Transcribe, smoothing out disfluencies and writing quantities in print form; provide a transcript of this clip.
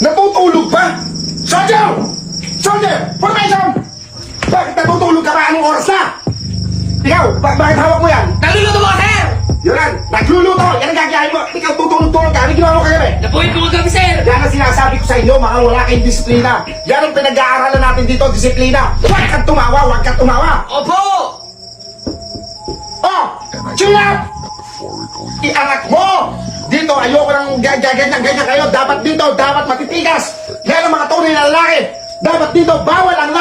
Natutulog ba? Soldier! Soldier! Formation! Bakit natutulog ka ba? Anong oras na? Ikaw, bakit hawak mo yan? Naluluto mo, sir! Yun yan, nagluluto! Yan ang gagayahin mo! Ikaw tutulog-tulog ka! Ano ginawa mo kagabi? Napuhin ko kagabi, sir! Yan ang sinasabi ko sa inyo, mga wala kayong disiplina. Yan ang pinag-aaralan natin dito, disiplina. Huwag kang tumawa, huwag kang tumawa. Opo! Oh! Chin up! Iangat mo! Dito, ayoko ng ganyan kayo. Dapat dito, dapat matitigas. Yan ang mga tunay na lalaki. Dapat dito, bawal ang